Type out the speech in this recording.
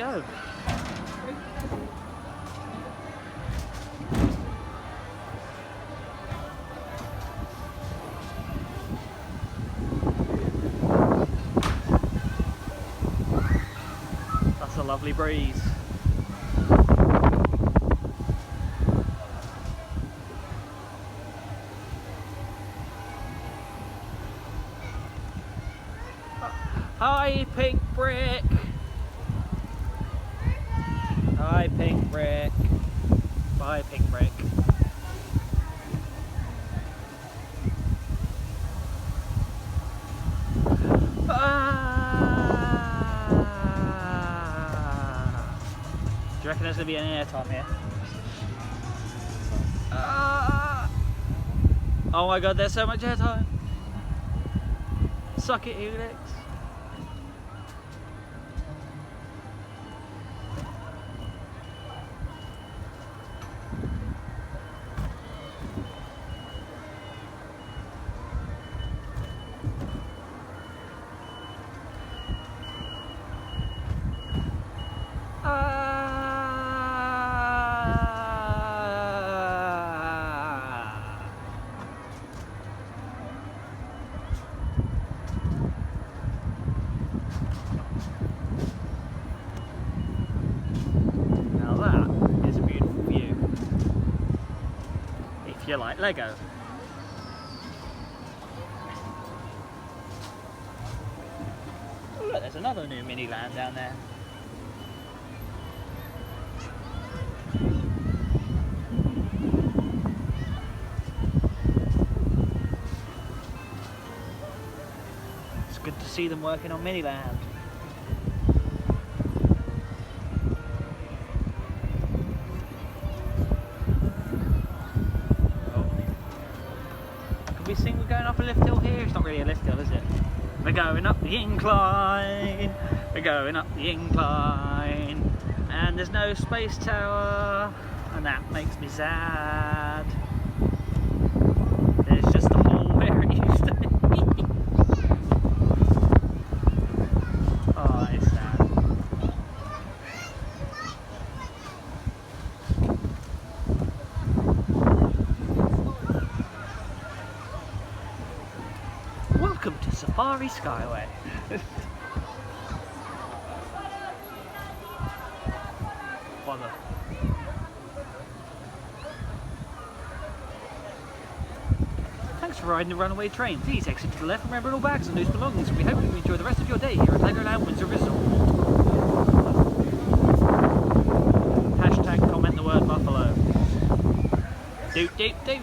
go. That's a lovely breeze. Hi, Pink Brick. Hi, Pink Brick. Bye, Pink Brick. Do you reckon there's going to be an airtime here? Oh my god, there's so much airtime. Suck it, Helix. Now that is a beautiful view. If you like Lego. Oh look, there's another new mini land down there. It's good to see them working on mini land. We think we're going up a lift hill here? It's not really a lift hill, is it? We're going up the incline. We're going up the incline. And there's no space tower. And that makes me sad. There's just the hole where it used to be. Oh, it's sad. Welcome to Safari Skyway. Bother. Thanks for riding the runaway train. Please exit to the left and remember all bags and loose belongings. And we hope you enjoy the rest of your day here at Legoland Windsor Resort. Hashtag comment the word buffalo. Doot doot doot.